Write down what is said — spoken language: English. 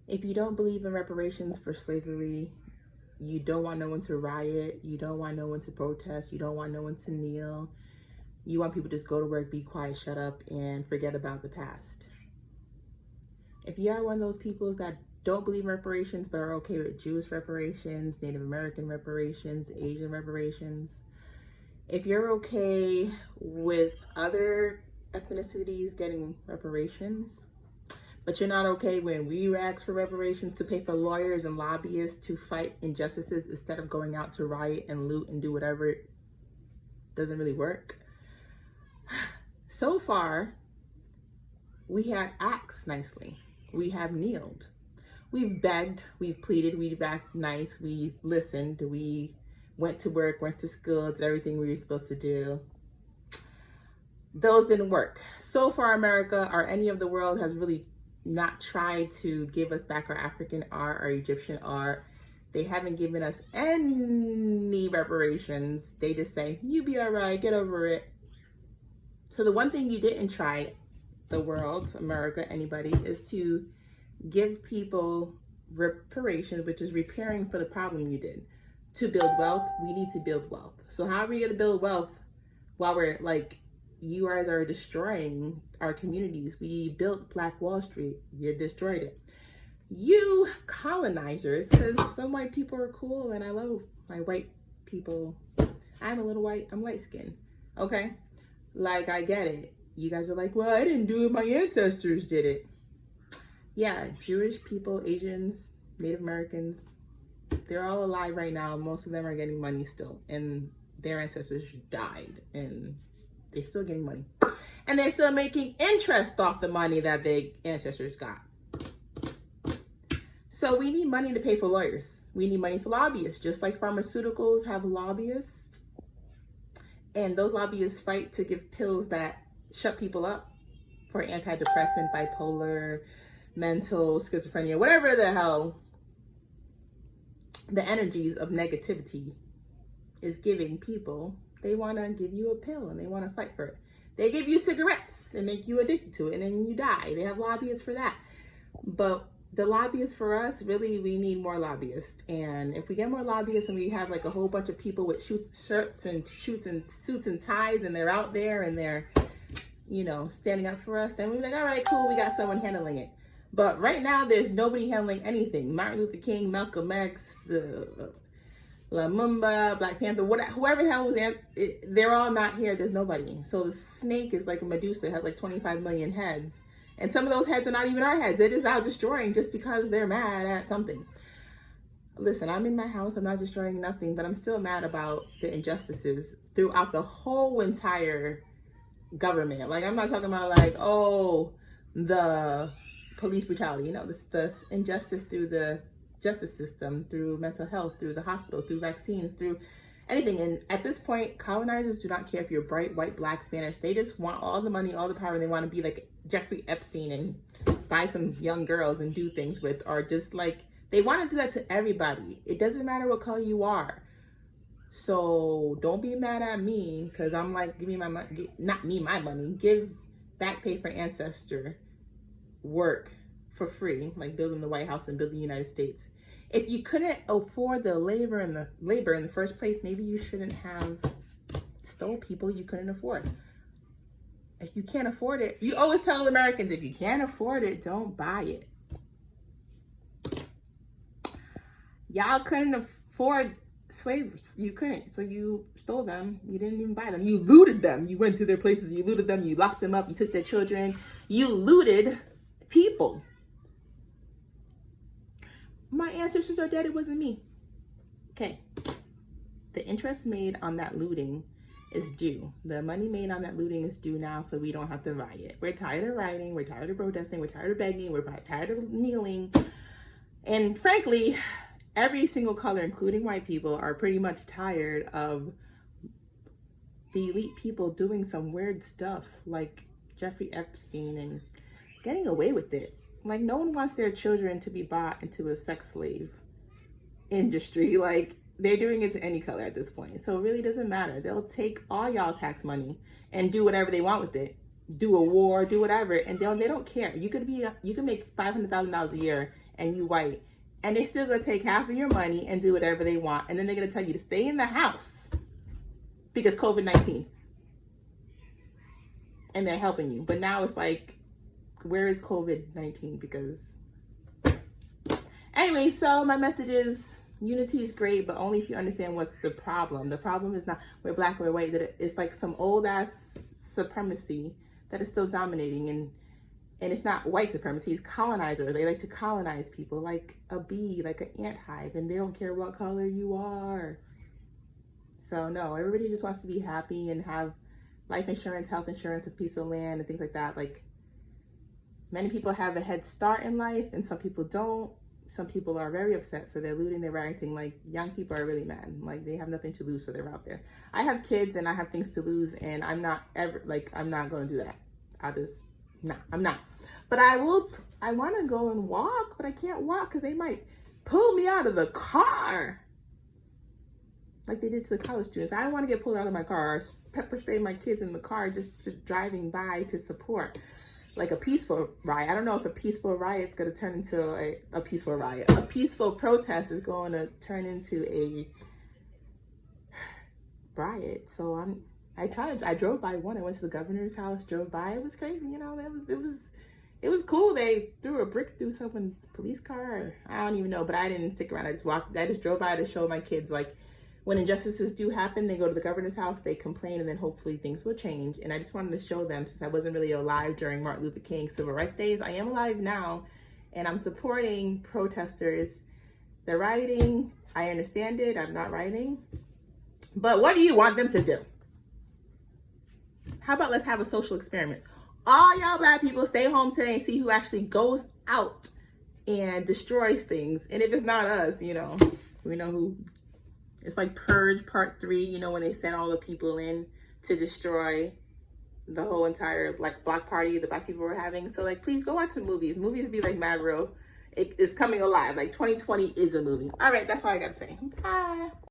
If you don't believe in reparations for slavery, you don't want no one to riot, you don't want no one to protest, you don't want no one to kneel. You want people to just go to work, be quiet, shut up, and forget about the past. If you are one of those peoples that don't believe in reparations but are okay with Jewish reparations, Native American reparations, Asian reparations, if you're okay with other ethnicities getting reparations, but you're not okay when we ask for reparations to pay for lawyers and lobbyists to fight injustices instead of going out to riot and loot and do whatever, it doesn't really work. So far, we have asked nicely. We have kneeled. We've begged, we've pleaded, we've acted nice, we listened, we went to work, went to school, did everything we were supposed to do. Those didn't work. So far, America or any of the world has really not tried to give us back our African art, our Egyptian art. They haven't given us any reparations. They just say, you be all right, get over it. So the one thing you didn't try, the world, America, anybody, is to give people reparations, which is repairing for the problem you did. To build wealth, we need to build wealth. So how are we going to build wealth while we're like, you guys are destroying our communities? We built Black Wall Street. You destroyed it. You colonizers, because some white people are cool and I love my white people. I'm a little white. I'm light skinned. Okay? Like, I get it. You guys are like, well, I didn't do it. My ancestors did it. Yeah, Jewish people, Asians, Native Americans, they're all alive right now. Most of them are getting money still. And their ancestors died. And they're still getting money. And they're still making interest off the money that their ancestors got. So we need money to pay for lawyers. We need money for lobbyists. Just like pharmaceuticals have lobbyists. And those lobbyists fight to give pills that shut people up for antidepressant, bipolar, mental, schizophrenia, whatever the hell the energies of negativity is giving people. They want to give you a pill and they want to fight for it. They give you cigarettes and make you addicted to it and then you die. They have lobbyists for that. But the lobbyists for us, really, we need more lobbyists. And if we get more lobbyists and we have like a whole bunch of people with shirts and suits and ties and they're out there and they're, standing up for us, then we're like, all right, cool, we got someone handling it. But right now, there's nobody handling anything. Martin Luther King, Malcolm X, Lumumba, Black Panther, whoever the hell was there, they're all not here. There's nobody. So the snake is like a Medusa, it has like 25 million heads. And some of those heads are not even our heads. They're just out destroying just because they're mad at something. Listen, I'm in my house. I'm not destroying nothing, but I'm still mad about the injustices throughout the whole entire government. Like, I'm not talking about like, the police brutality. The injustice through the justice system, through mental health, through the hospital, through vaccines, through anything. And at this point, colonizers do not care if you're bright, white, black, Spanish. They just want all the money, all the power. They want to be like Jeffrey Epstein and buy some young girls and do things with, or just like, they want to do that to everybody. It doesn't matter what color you are. So don't be mad at me because I'm like, give me my money, not me, my money. Give back pay for ancestor work for free, like building the White House and building the United States. If you couldn't afford the labor in the first place, maybe you shouldn't have stole people you couldn't afford. If you can't afford it, you always tell Americans, if you can't afford it, don't buy it. Y'all couldn't afford slaves. You couldn't. So you stole them. You didn't even buy them. You looted them. You went to their places. You looted them. You locked them up. You took their children. You looted people. My ancestors are dead. It wasn't me. Okay. The interest made on that looting is due. The money made on that looting is due now, so we don't have to riot. We're tired of rioting. We're tired of protesting. We're tired of begging. We're tired of kneeling. And frankly, every single color, including white people, are pretty much tired of the elite people doing some weird stuff like Jeffrey Epstein and getting away with it. Like, no one wants their children to be bought into a sex slave industry. Like, they're doing it to any color at this point. So it really doesn't matter. They'll take all y'all tax money and do whatever they want with it. do a war, do whatever, and they don't care. You can make $500,000 a year and you white, and they still gonna take half of your money and do whatever they want, and then they're gonna tell you to stay in the house because COVID-19, and they're helping you. But now it's like, where is COVID-19? Because anyway, so my message is unity is great, but only if you understand what's the problem. The problem is not we're black or white, that it's like some old ass supremacy that is still dominating, and it's not white supremacy, it's colonizer. They like to colonize people like a bee, like an ant hive, and they don't care what color you are. So no, everybody just wants to be happy and have life insurance, health insurance, a piece of land, and things like that. Like, many people have a head start in life and some people don't. Some people are very upset, so they're looting, they're rioting. Like, young people are really mad. Like, they have nothing to lose, so they're out there. I have kids and I have things to lose, and I'm not going to do that. I'm not. But I want to go and walk, but I can't walk because they might pull me out of the car. Like they did to the college students. I don't want to get pulled out of my car, pepper spray my kids in the car just for driving by to support. Like a peaceful riot. I don't know if a peaceful riot is going to turn into a peaceful riot. A peaceful protest is going to turn into a riot. So I drove by one. I went to the governor's house, drove by. It was crazy, you know. It was cool. They threw a brick through someone's police car. I don't even know, but I didn't stick around. I just drove by to show my kids, like, when injustices do happen, they go to the governor's house, they complain, and then hopefully things will change. And I just wanted to show them, since I wasn't really alive during Martin Luther King Civil Rights Days, I am alive now, and I'm supporting protesters. They're rioting. I understand it. I'm not rioting. But what do you want them to do? How about let's have a social experiment? All y'all black people stay home today and see who actually goes out and destroys things. And if it's not us, you know, we know who. It's like Purge Part 3, you know, when they sent all the people in to destroy the whole entire block party the black people were having. So, like, please go watch some movies. Movies be like mad real. It is coming alive. Like, 2020 is a movie. All right, that's all I got to say. Bye.